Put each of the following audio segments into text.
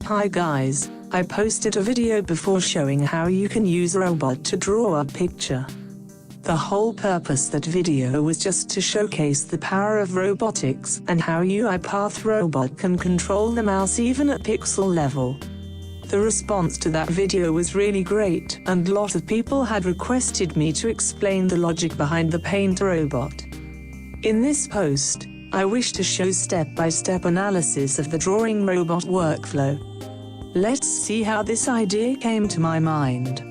Hi guys, I posted a video before showing how you can use a robot to draw a picture. The whole purpose that video was just to showcase the power of robotics and how UiPath Robot can control the mouse even at pixel level. The response to that video was really great, and a lot of people had requested me to explain the logic behind the Paint robot. In this post, I wish to show step-by-step analysis of the drawing robot workflow. Let's see how this idea came to my mind.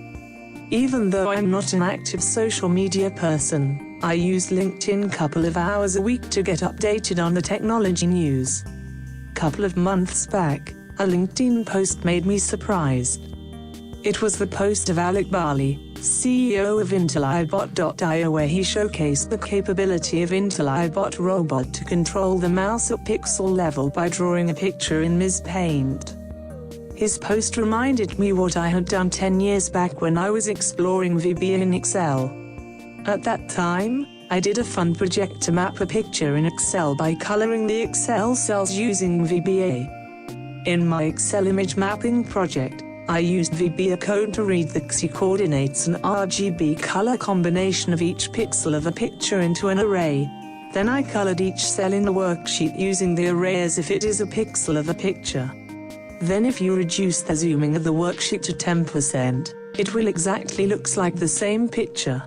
Even though I'm not an active social media person, I use LinkedIn couple of hours a week to get updated on the technology news. Couple of months back, a LinkedIn post made me surprised. It was the post of Alec Barley, CEO of IntelliBot.io, where he showcased the capability of IntelliBot Robot to control the mouse at pixel level by drawing a picture in Ms. Paint. His post reminded me what I had done 10 years back when I was exploring VBA in Excel. At that time, I did a fun project to map a picture in Excel by coloring the Excel cells using VBA. In my Excel image mapping project, I used VBA code to read the XY coordinates and RGB color combination of each pixel of a picture into an array. Then I colored each cell in the worksheet using the array as if it is a pixel of a picture. Then if you reduce the zooming of the worksheet to 10%, it will exactly looks like the same picture.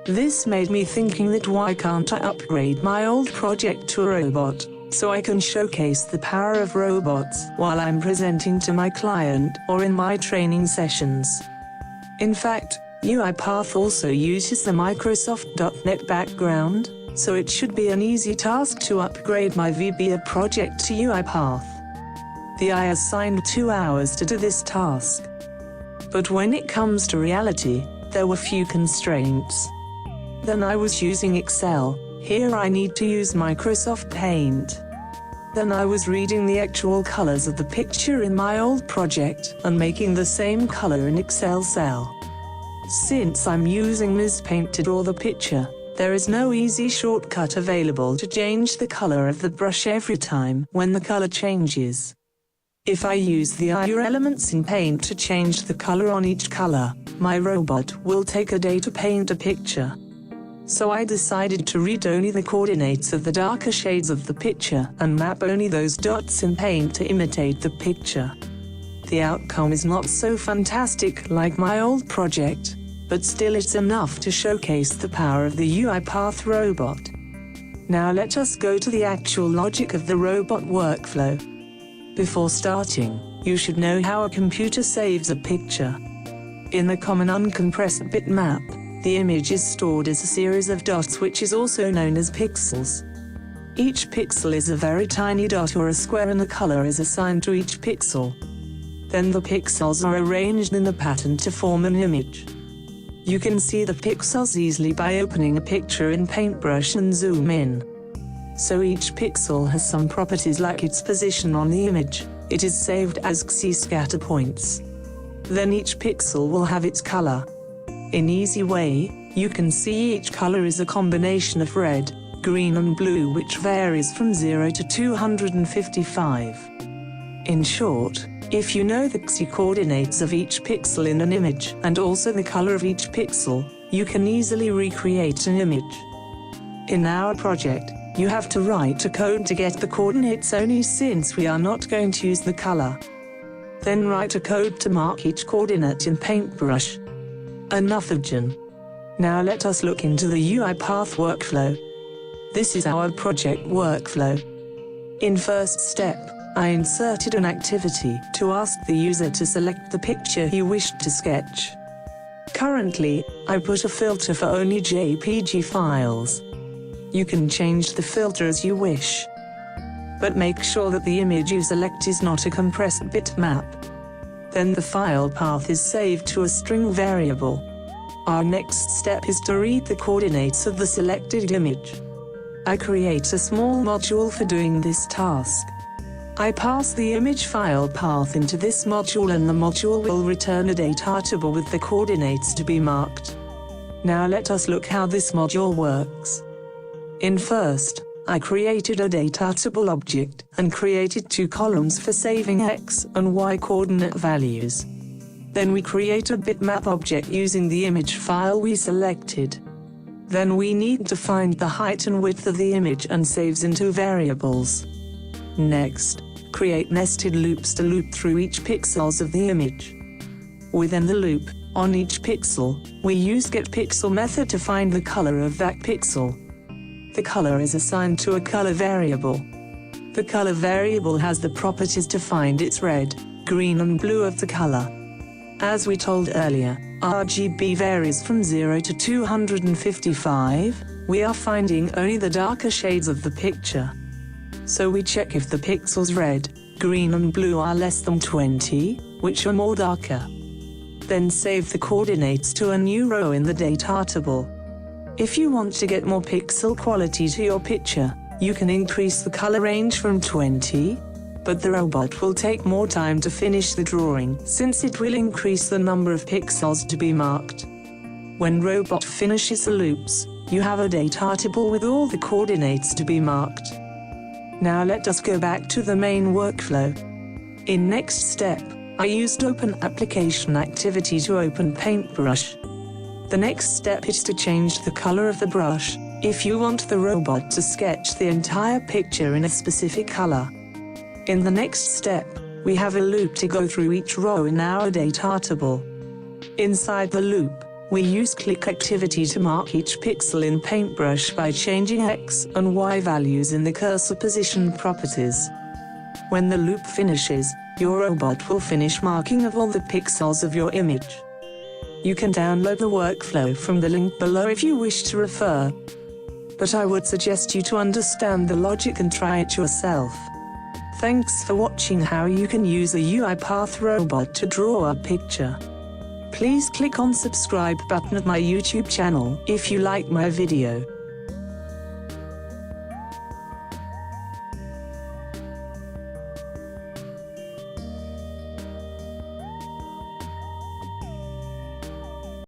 This made me thinking that why can't I upgrade my old project to a robot, so I can showcase the power of robots while I'm presenting to my client or in my training sessions. In fact, UiPath also uses the Microsoft.NET background, so it should be an easy task to upgrade my VBA project to UiPath. I assigned 2 hours to do this task. But when it comes to reality, there were few constraints. Then I was using Excel. Here I need to use Microsoft Paint. Then I was reading the actual colors of the picture in my old project and making the same color in Excel cell. Since I'm using Ms. Paint to draw the picture, there is no easy shortcut available to change the color of the brush every time when the color changes. If I use the IR elements in Paint to change the color on each color, my robot will take a day to paint a picture. So I decided to read only the coordinates of the darker shades of the picture and map only those dots in Paint to imitate the picture. The outcome is not so fantastic like my old project, but still it's enough to showcase the power of the UiPath robot. Now let us go to the actual logic of the robot workflow. Before starting, you should know how a computer saves a picture. In the common uncompressed bitmap, the image is stored as a series of dots, which is also known as pixels. Each pixel is a very tiny dot or a square, and the color is assigned to each pixel. Then the pixels are arranged in the pattern to form an image. You can see the pixels easily by opening a picture in Paintbrush and zoom in. So each pixel has some properties like its position on the image. It is saved as XY scatter points. Then each pixel will have its color. In easy way, you can see each color is a combination of red, green and blue, which varies from 0 to 255. In short, if you know the XY coordinates of each pixel in an image and also the color of each pixel, you can easily recreate an image. In our project, you have to write a code to get the coordinates only since we are not going to use the color. Then write a code to mark each coordinate in Paintbrush. Enough of Jan. Now let us look into the UiPath workflow. This is our project workflow. In first step, I inserted an activity to ask the user to select the picture he wished to sketch. Currently, I put a filter for only JPG files. You can change the filter as you wish. But make sure that the image you select is not a compressed bitmap. Then the file path is saved to a string variable. Our next step is to read the coordinates of the selected image. I create a small module for doing this task. I pass the image file path into this module, and the module will return a data table with the coordinates to be marked. Now let us look how this module works. In first, I created a datatable object and created 2 columns for saving X and Y coordinate values. Then we create a bitmap object using the image file we selected. Then we need to find the height and width of the image and saves into variables. Next, create nested loops to loop through each pixels of the image. Within the loop, on each pixel, we use getPixel method to find the color of that pixel. The color is assigned to a color variable. The color variable has the properties to find its red, green and blue of the color. As we told earlier, RGB varies from 0 to 255, we are finding only the darker shades of the picture. So we check if the pixels red, green and blue are less than 20, which are more darker. Then save the coordinates to a new row in the data table. If you want to get more pixel quality to your picture, you can increase the color range from 20, but the robot will take more time to finish the drawing since it will increase the number of pixels to be marked. When robot finishes the loops, you have a data table with all the coordinates to be marked. Now let us go back to the main workflow. In next step, I used Open Application Activity to open Paintbrush. The next step is to change the color of the brush, if you want the robot to sketch the entire picture in a specific color. In the next step, we have a loop to go through each row in our data table. Inside the loop, we use click activity to mark each pixel in Paintbrush by changing X and Y values in the cursor position properties. When the loop finishes, your robot will finish marking of all the pixels of your image. You can download the workflow from the link below if you wish to refer. But I would suggest you to understand the logic and try it yourself. Thanks for watching how you can use a UiPath robot to draw a picture. Please click on subscribe button at my YouTube channel if you like my video.